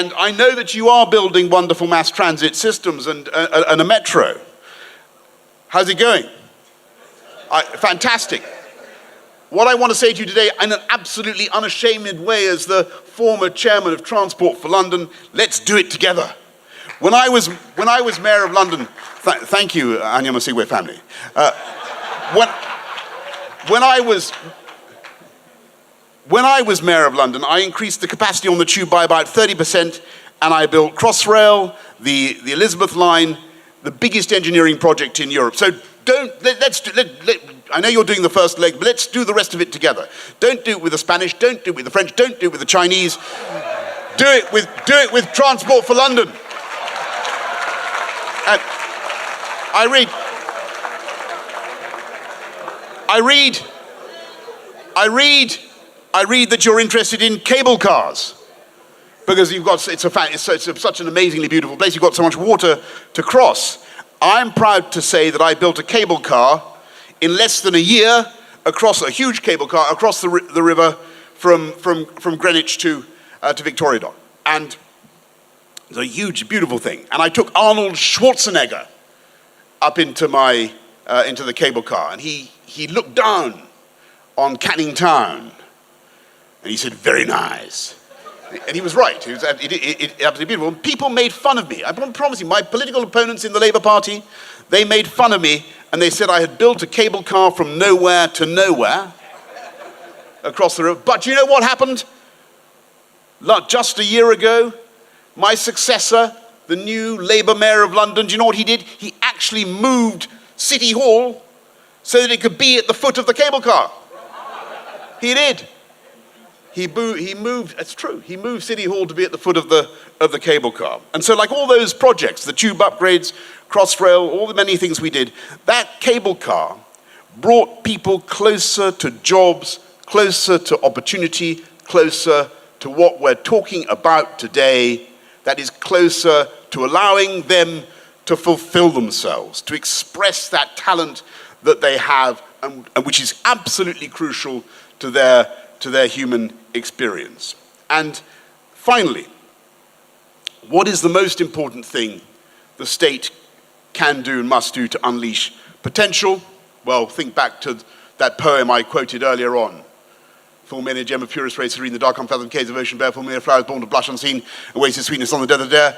And I know that you are building wonderful mass transit systems and a metro. How's it going? Fantastic. What I want to say to you today, in an absolutely unashamed way, as the former chairman of Transport for London, let's do it together. When I was mayor of London, thank you, Anya Masigwe family. When I was mayor of London, I increased the capacity on the tube by about 30%, and I built Crossrail, the Elizabeth line, the biggest engineering project in Europe. So I know you're doing the first leg, but let's do the rest of it together. Don't do it with the Spanish, don't do it with the French, don't do it with the Chinese. Do it with Transport for London. And I read that you're interested in cable cars, because it's such an amazingly beautiful place. You've got so much water to cross. I'm proud to say that I built a cable car in less than a year, across a huge cable car across the river from Greenwich to Victoria Dock, and it's a huge, beautiful thing. And I took Arnold Schwarzenegger up into the cable car, and he looked down on Canning Town, and he said, "Very nice." And he was right. It was absolutely beautiful. And people made fun of me. I promise you, my political opponents in the Labour Party, they made fun of me, and they said I had built a cable car from nowhere to nowhere across the river. But you know what happened? Just a year ago, my successor, the new Labour mayor of London, do you know what he did? He actually moved City Hall so that it could be at the foot of the cable car. He did. He moved, it's true, he moved City Hall to be at the foot of the cable car. And so, like all those projects, the tube upgrades, Crossrail, all the many things we did, that cable car brought people closer to jobs, closer to opportunity, closer to what we're talking about today, that is closer to allowing them to fulfill themselves, to express that talent that they have, and which is absolutely crucial to their human experience. And finally, what is the most important thing the state can do and must do to unleash potential? Well, think back to that poem I quoted earlier on. Full many a gem of purest ray, serene, the dark unfathomed caves of ocean bare, full many a flowers born to blush unseen, and wasted sweetness on the desert air.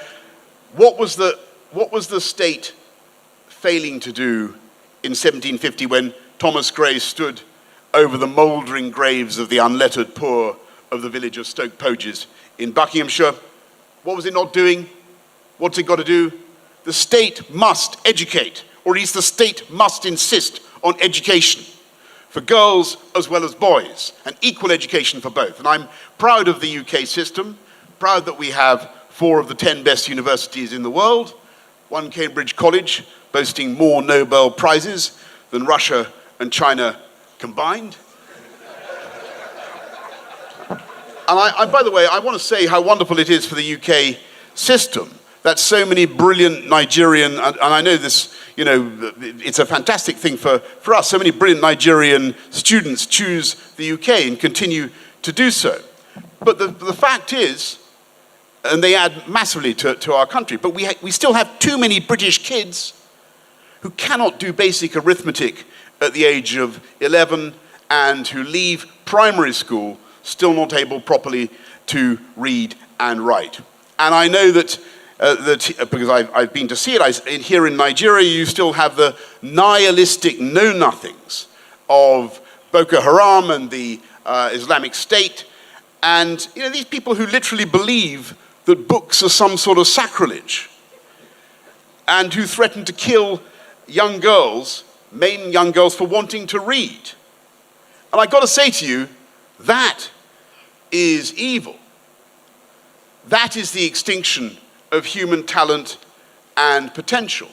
What was the state failing to do in 1750 when Thomas Gray stood over the mouldering graves of the unlettered poor of the village of Stoke Poges in Buckinghamshire? What was it not doing? What's it got to do? The state must educate, or at least the state must insist on education for girls as well as boys, and equal education for both. And I'm proud of the UK system, proud that we have 4 of the 10 best universities in the world, 1 Cambridge college boasting more Nobel Prizes than Russia and China combined. And by the way, I want to say how wonderful it is for the UK system that so many brilliant Nigerian, and I know this, you know, it's a fantastic thing for us, so many brilliant Nigerian students choose the UK and continue to do so. But the fact is, and they add massively to our country, but we still have too many British kids who cannot do basic arithmetic at the age of 11 and who leave primary school still not able properly to read and write. And I know that, because I've been to see it, here in Nigeria you still have the nihilistic know-nothings of Boko Haram and the Islamic State, and you know, these people who literally believe that books are some sort of sacrilege, and who threaten to kill young girls, maiden young girls, for wanting to read. And I've got to say to you, that is evil. That is the extinction of human talent and potential.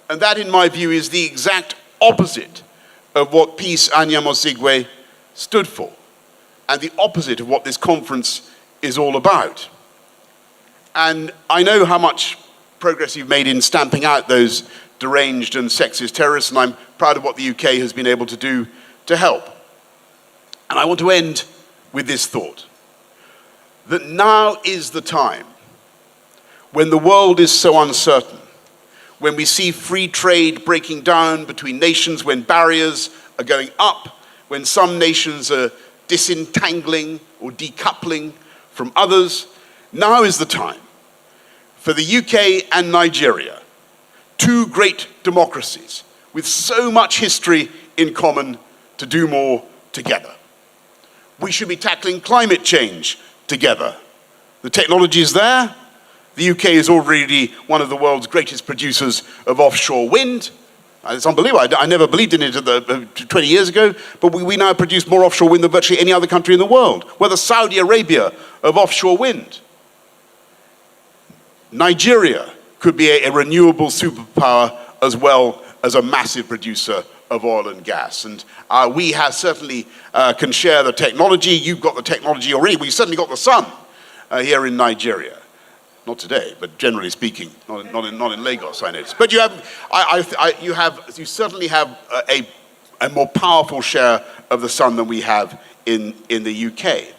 And that, in my view, is the exact opposite of what Peace Anya Mosigwe stood for, and the opposite of what this conference is all about. And I know how much progress you've made in stamping out those deranged and sexist terrorists, and I'm proud of what the UK has been able to do to help. And I want to end with this thought. that now is the time, when the world is so uncertain, when we see free trade breaking down between nations, when barriers are going up, when some nations are disentangling or decoupling from others, now is the time for the UK and Nigeria, two great democracies with so much history in common, to do more together. We should be tackling climate change together. The technology is there. The UK is already one of the world's greatest producers of offshore wind. It's unbelievable. I never believed in it 20 years ago, but we now produce more offshore wind than virtually any other country in the world. We're the Saudi Arabia of offshore wind. Nigeria could be a renewable superpower as well as a massive producer of oil and gas. And we have certainly can share the technology. You've got the technology already. We've certainly got the sun here in Nigeria. Not today, but generally speaking, not in Lagos, I notice. But you certainly have a more powerful share of the sun than we have in the UK.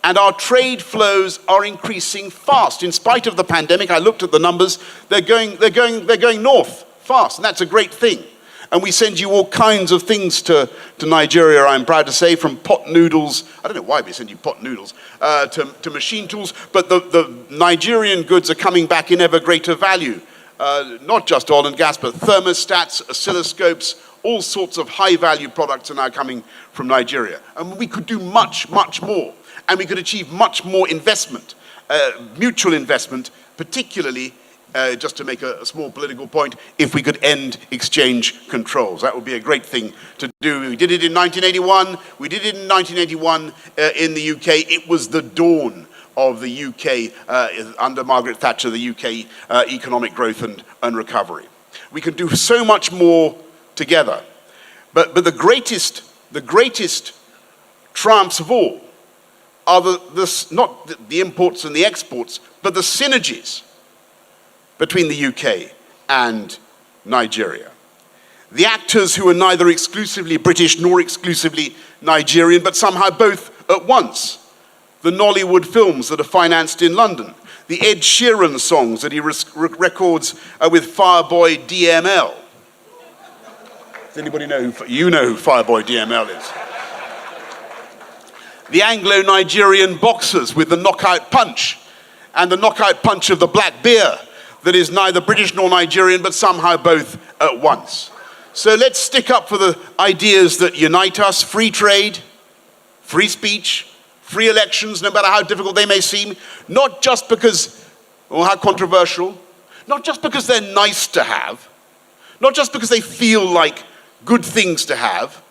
And our trade flows are increasing fast. In spite of the pandemic, I looked at the numbers, they're going north fast, and that's a great thing. And we send you all kinds of things to Nigeria, I'm proud to say, from pot noodles, I don't know why we send you pot noodles, to machine tools, but the Nigerian goods are coming back in ever greater value. Not just oil and gas, but thermostats, oscilloscopes, all sorts of high-value products are now coming from Nigeria. And we could do much, much more. And we could achieve much more investment, mutual investment, particularly just to make a small political point, if we could end exchange controls. That would be a great thing to do. We did it in 1981. We did it in 1981 in the UK. It was the dawn of the UK, under Margaret Thatcher, the UK economic growth and recovery. We can do so much more together. But the greatest triumphs of all are not the imports and the exports, but the synergies between the UK and Nigeria. The actors who are neither exclusively British nor exclusively Nigerian, but somehow both at once. The Nollywood films that are financed in London. The Ed Sheeran songs that he records with Fireboy DML. Does anybody know you know who Fireboy DML is? The Anglo-Nigerian boxers with the knockout punch, and the knockout punch of the black beer that is neither British nor Nigerian, but somehow both at once. So let's stick up for the ideas that unite us: free trade, free speech, free elections, no matter how difficult they may seem, not just because, or how controversial, not just because they're nice to have, not just because they feel like good things to have,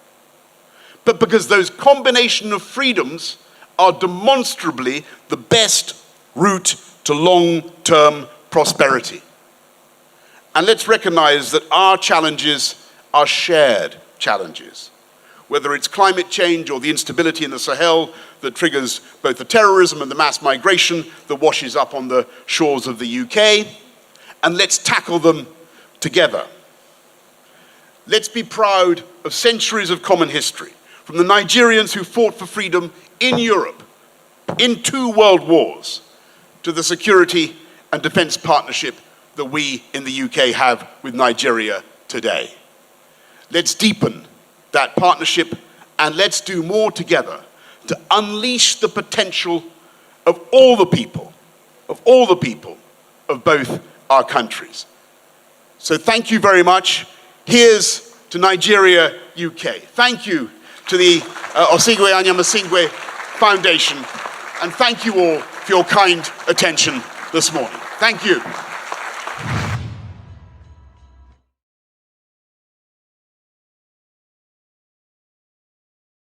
but because those combination of freedoms are demonstrably the best route to long-term prosperity. And let's recognize that our challenges are shared challenges. Whether it's climate change or the instability in the Sahel that triggers both the terrorism and the mass migration that washes up on the shores of the UK, and let's tackle them together. Let's be proud of centuries of common history, from the Nigerians who fought for freedom in Europe, in 2 world wars, to the security and defense partnership that we in the UK have with Nigeria today. Let's deepen that partnership, and let's do more together to unleash the potential of all the people of both our countries. So thank you very much. Here's to Nigeria, UK. Thank you to the Osigwe Anyamasingwe Foundation, and thank you all for your kind attention this morning. Thank you.